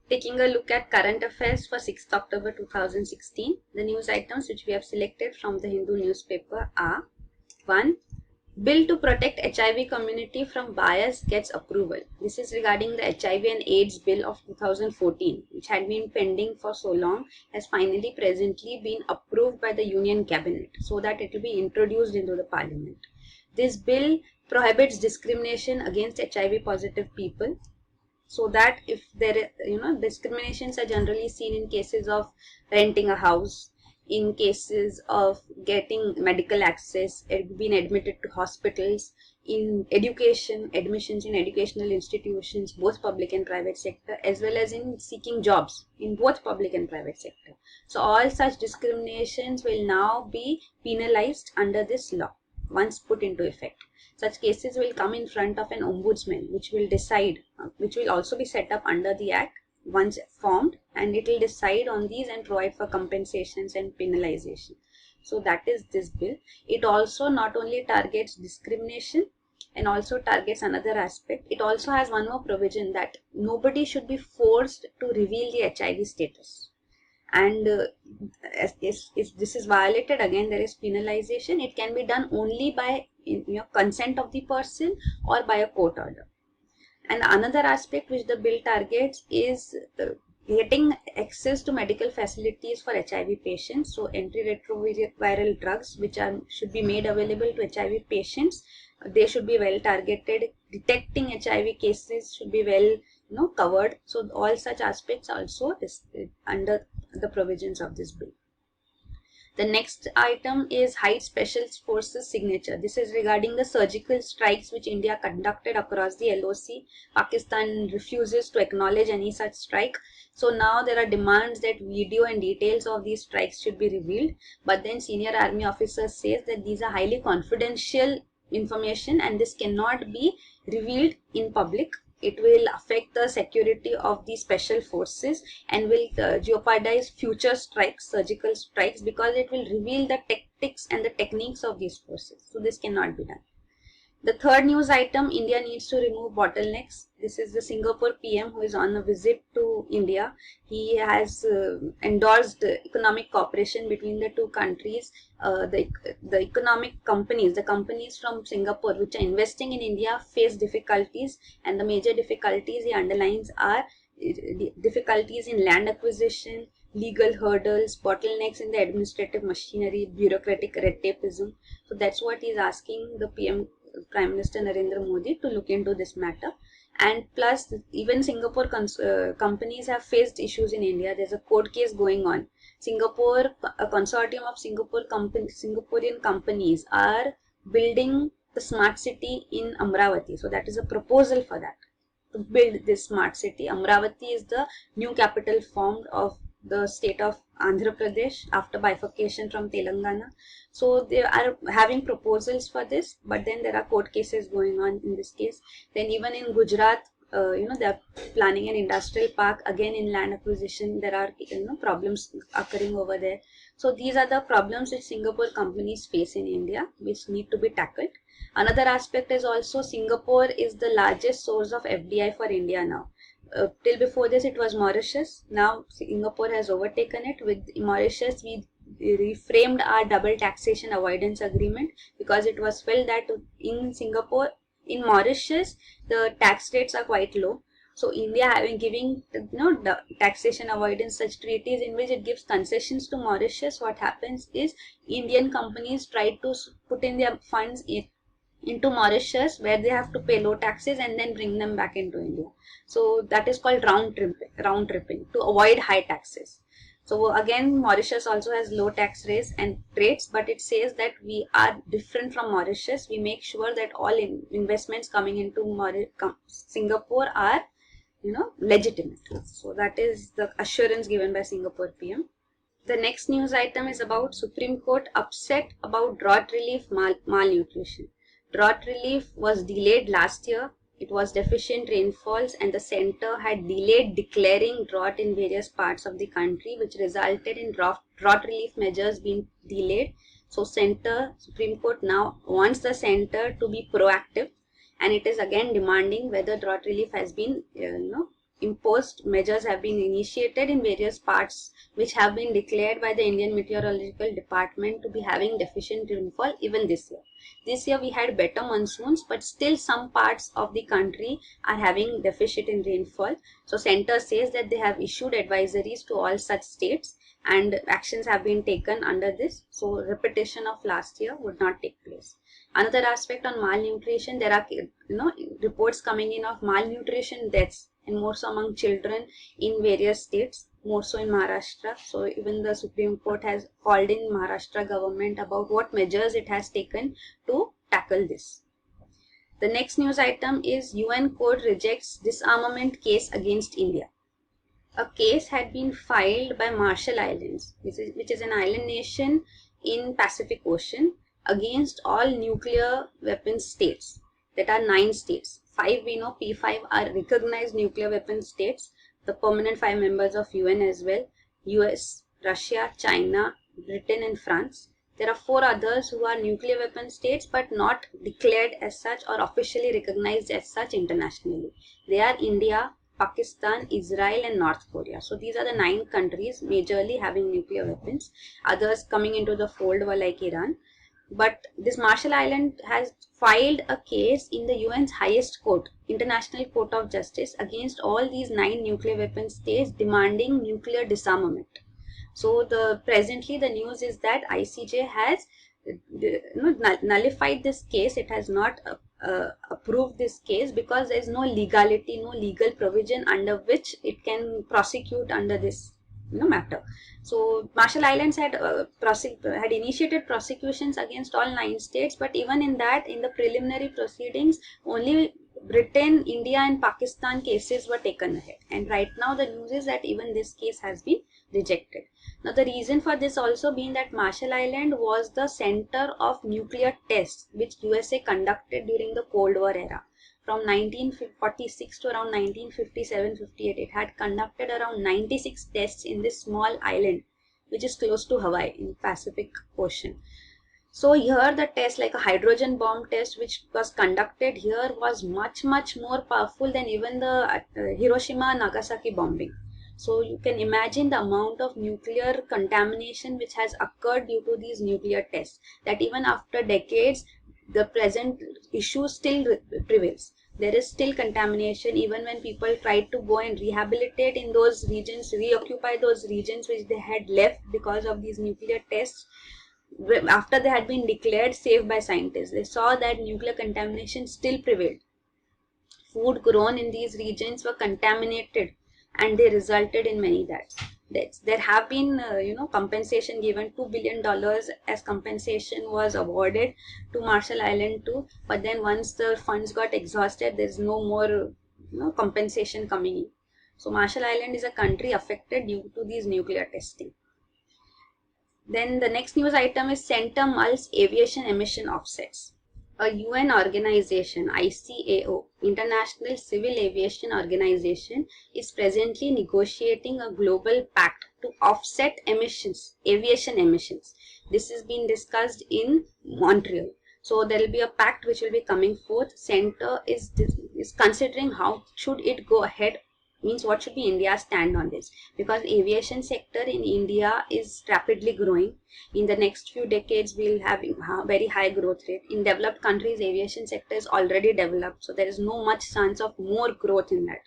Taking a look at current affairs for 6th October 2016, the news items which we have selected from the Hindu newspaper are: 1. Bill to protect HIV community from bias gets approval. This is regarding the HIV and AIDS Bill of 2014, which had been pending for so long, has finally presently been approved by the Union Cabinet so that it will be introduced into the Parliament. This bill prohibits discrimination against HIV positive people, so that if there, discriminations are generally seen in cases of renting a house, in cases of getting medical access, being admitted to hospitals, in education, admissions in educational institutions, both public and private sector, as well as in seeking jobs in both public and private sector. So all such discriminations will now be penalized under this law once put into effect. Such cases will come in front of an ombudsman, which will decide, which will also be set up under the Act once formed, and it will decide on these and provide for compensations and penalization. So that is this bill. It also not only targets discrimination and also targets another aspect. It also has one more provision that nobody should be forced to reveal the HIV status. And if this is violated, again there is penalization. It can be done only by consent of the person or by a court order. And another aspect which the bill targets is getting access to medical facilities for HIV patients. So antiretroviral drugs which should be made available to HIV patients, they should be well targeted. Detecting HIV cases should be well covered. So all such aspects also is under the provisions of this bill. The next item is High Special Forces signature. This is regarding the surgical strikes which India conducted across the LOC. Pakistan refuses to acknowledge any such strike. So now there are demands that video and details of these strikes should be revealed. But then senior army officers says that these are highly confidential information and this cannot be revealed in public. It will affect the security of the special forces and will jeopardize future strikes, surgical strikes, because it will reveal the tactics and the techniques of these forces. So this cannot be done. The third news item, India needs to remove bottlenecks. This is the Singapore PM who is on a visit to India. He has endorsed economic cooperation between the two countries. The economic companies, the companies from Singapore which are investing in India face difficulties, and the major difficulties he underlines are difficulties in land acquisition, legal hurdles, bottlenecks in the administrative machinery, bureaucratic red tapeism. So that's what he's asking the PM, Prime Minister Narendra Modi, to look into this matter. And plus, even Singapore companies have faced issues in India. There's a court case going on. A consortium of Singaporean companies are building the smart city in Amravati. So that is a proposal for that, to build this smart city. Amravati is the new capital formed of the state of Andhra Pradesh after bifurcation from Telangana. So they are having proposals for this, but then there are court cases going on in this case. Then even in Gujarat, they are planning an industrial park. Again, in land acquisition, there are problems occurring over there. So these are the problems which Singapore companies face in India, which need to be tackled. Another aspect is also Singapore is the largest source of FDI for India now. Till before this it was Mauritius. Now Singapore has overtaken it. With Mauritius, we reframed our double taxation avoidance agreement because it was felt that in Mauritius the tax rates are quite low. So India having giving taxation avoidance such treaties in which it gives concessions to Mauritius, what happens is Indian companies try to put in their funds into Mauritius, where they have to pay low taxes and then bring them back into India. So that is called round tripping to avoid high taxes. So again, Mauritius also has low tax rates, but it says that we are different from Mauritius. We make sure that all investments coming into Singapore are legitimate. So that is the assurance given by Singapore PM. The next news item is about Supreme Court upset about drought relief malnutrition. Drought relief was delayed last year. It was deficient rainfalls and the centre had delayed declaring drought in various parts of the country, which resulted in drought relief measures being delayed. So Supreme Court now wants the centre to be proactive, and it is again demanding whether drought relief has been imposed measures have been initiated in various parts which have been declared by the Indian Meteorological Department to be having deficient rainfall even this year. This year we had better monsoons, but still some parts of the country are having deficit in rainfall. So center says that they have issued advisories to all such states and actions have been taken under this. So repetition of last year would not take place. Another aspect on malnutrition, there are reports coming in of malnutrition deaths, and more so among children in various states, more so in Maharashtra. So even the Supreme Court has called in Maharashtra government about what measures it has taken to tackle this. The next news item is UN court rejects disarmament case against India. A case had been filed by Marshall Islands, which is an island nation in Pacific Ocean, against all nuclear weapons states. That are 9 states. 5 we know, P5 are recognized nuclear weapons states, the permanent 5 members of UN as well, US, Russia, China, Britain and France. There are 4 others who are nuclear weapon states but not declared as such or officially recognized as such internationally. They are India, Pakistan, Israel and North Korea. So these are the 9 countries majorly having nuclear weapons. Others coming into the fold were like Iran. But this Marshall Island has filed a case in the UN's highest court, International Court of Justice, against all these 9 nuclear weapon states demanding nuclear disarmament. So presently the news is that ICJ has nullified this case. It has not approved this case because there is no legality, no legal provision under which it can prosecute under this matter. So Marshall Islands had initiated prosecutions against all 9 states, but even in that, in the preliminary proceedings, only Britain, India and Pakistan cases were taken ahead. And right now the news is that even this case has been rejected. Now the reason for this also being that Marshall Island was the center of nuclear tests which USA conducted during the Cold War era. From 1946 to around 1957-58, it had conducted around 96 tests in this small island which is close to Hawaii in Pacific Ocean. So here the test, like a hydrogen bomb test which was conducted here, was much more powerful than even the Hiroshima Nagasaki bombing. So you can imagine the amount of nuclear contamination which has occurred due to these nuclear tests, that even after decades the present issue still prevails. There is still contamination even when people tried to go and rehabilitate in those regions, reoccupy those regions which they had left because of these nuclear tests. After they had been declared safe by scientists, they saw that nuclear contamination still prevailed. Food grown in these regions were contaminated and they resulted in many deaths. There have been compensation given. $2 billion as compensation was awarded to Marshall Island too, but then once the funds got exhausted, there is no more compensation coming in. So Marshall Island is a country affected due to these nuclear testing. Then the next news item is Center mulls aviation emission offsets. A UN organization, ICAO, International Civil Aviation Organization, is presently negotiating a global pact to offset emissions, aviation emissions. This is being discussed in Montreal. So there will be a pact which will be coming forth. Center is considering how should it go ahead, means what should be India's stand on this, because aviation sector in India is rapidly growing. In the next few decades we'll have very high growth rate. In developed countries aviation sector is already developed, so there is no much chance of more growth in that.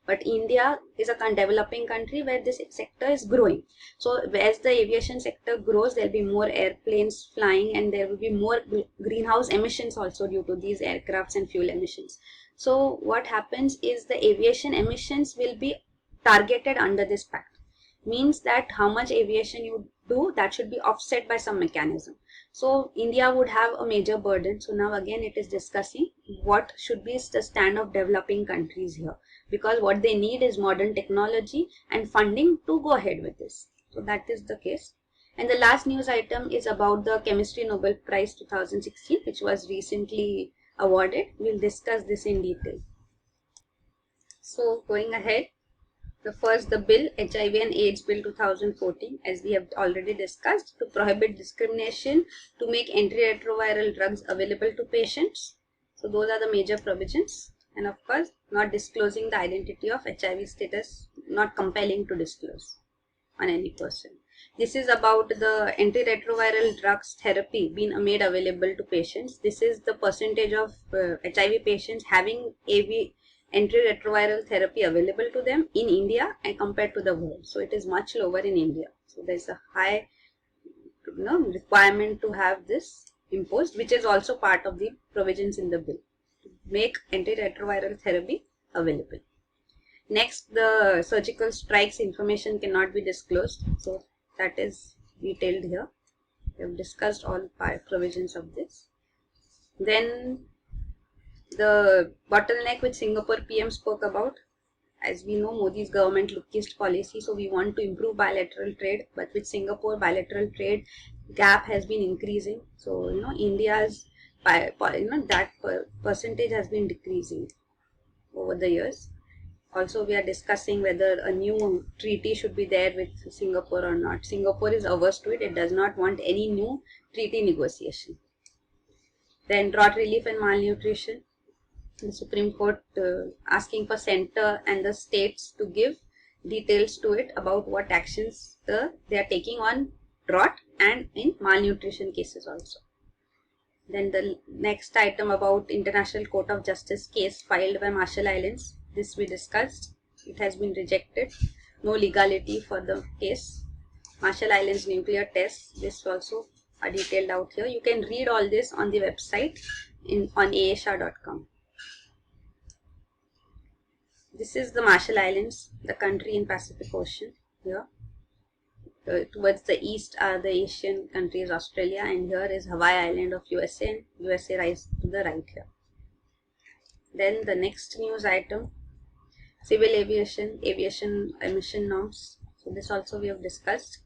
But India is a developing country where this sector is growing. So as the aviation sector grows, there will be more airplanes flying and there will be more greenhouse emissions also due to these aircrafts and fuel emissions. So what happens is the aviation emissions will be targeted under this pact. Means that how much aviation you do, that should be offset by some mechanism. So India would have a major burden. So now again it is discussing what should be the stand of developing countries here, because what they need is modern technology and funding to go ahead with this. So that is the case. And the last news item is about the Chemistry Nobel Prize 2016, which was recently awarded. We'll discuss this in detail. So going ahead, the bill, HIV and AIDS Bill 2014, as we have already discussed, to prohibit discrimination, to make antiretroviral drugs available to patients. So those are the major provisions. and of course not disclosing the identity of HIV status, not compelling to disclose on any person. This is about the antiretroviral drugs therapy being made available to patients. This is the percentage of HIV patients having antiretroviral therapy available to them in India and compared to the world. So it is much lower in India. So there is a high requirement to have this imposed, which is also part of the provisions in the bill to make antiretroviral therapy available. Next, the surgical strikes information cannot be disclosed. So that is detailed here. We have discussed all provisions of this. Then the bottleneck which Singapore PM spoke about. As we know, Modi's government lookist policy, so we want to improve bilateral trade, but with Singapore, bilateral trade gap has been increasing. So India's percentage has been decreasing over the years. Also, we are discussing whether a new treaty should be there with Singapore or not. Singapore is averse to it. It does not want any new treaty negotiation. Then drought relief and malnutrition. The Supreme Court asking for center and the states to give details to it about what actions they are taking on drought and in malnutrition cases also. Then the next item about International Court of Justice case filed by Marshall Islands. This we discussed. It has been rejected. No legality for the case. Marshall Islands nuclear tests. This also are detailed out here. You can read all this on the website on asia.com. This is the Marshall Islands, the country in Pacific Ocean here. Towards the east are the Asian countries, Australia, and here is Hawaii Island of USA, and USA lies to the right here. Then the next news item, civil aviation emission norms. So this also we have discussed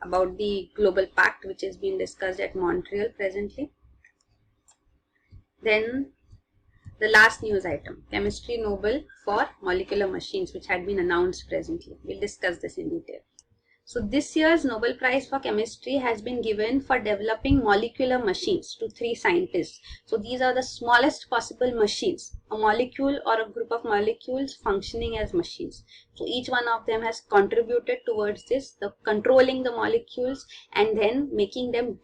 about the Global Pact, which is being discussed at Montreal presently. Then the last news item, Chemistry Nobel for Molecular Machines, which had been announced presently. We'll discuss this in detail. So this year's Nobel Prize for Chemistry has been given for developing molecular machines to 3 scientists. So these are the smallest possible machines, a molecule or a group of molecules functioning as machines. So each one of them has contributed towards this, the controlling the molecules and then making them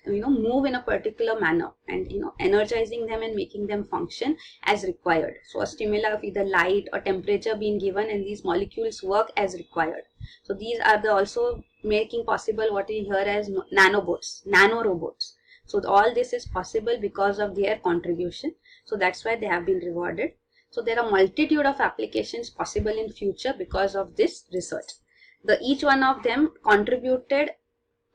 move in a particular manner and energizing them and making them function as required. So a stimuli of either light or temperature being given and these molecules work as required. So these are also making possible what we hear as nanobots, nanorobots. So all this is possible because of their contribution. So that's why they have been rewarded. So there are multitude of applications possible in future because of this research. Each one of them contributed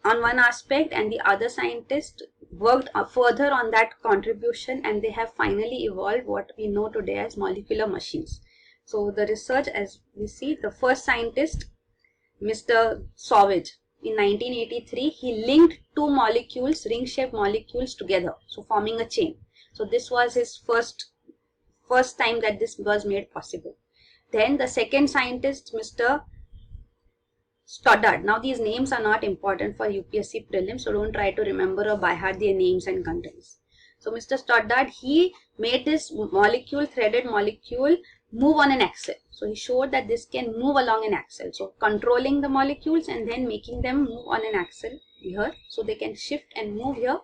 on one aspect and the other scientist worked further on that contribution and they have finally evolved what we know today as molecular machines. So the research, as we see, the first scientist, Mr. Sauvage, in 1983, he linked 2 molecules, ring-shaped molecules together, so forming a chain. So this was his first time that this was made possible. Then the second scientist, Mr. Stoddard. Now these names are not important for UPSC prelims, so don't try to remember or by heart their names and countries. So Mr. Stoddard, he made this threaded molecule, move on an axle. So he showed that this can move along an axle. So controlling the molecules and then making them move on an axle here. So they can shift and move here.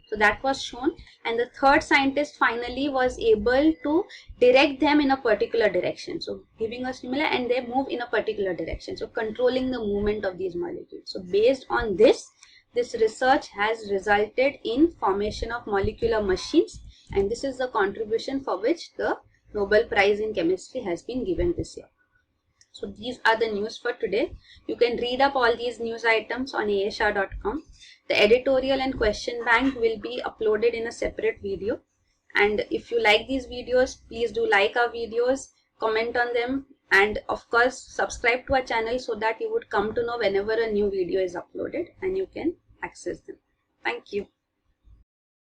So that was shown. And the third scientist finally was able to direct them in a particular direction. So giving a stimuli and they move in a particular direction. So controlling the movement of these molecules. So based on this research has resulted in formation of molecular machines. And this is the contribution for which the Nobel Prize in Chemistry has been given this year. So these are the news for today. You can read up all these news items on asia.com. The editorial and question bank will be uploaded in a separate video. And if you like these videos, please do like our videos, comment on them, and of course subscribe to our channel so that you would come to know whenever a new video is uploaded and you can access them. Thank you.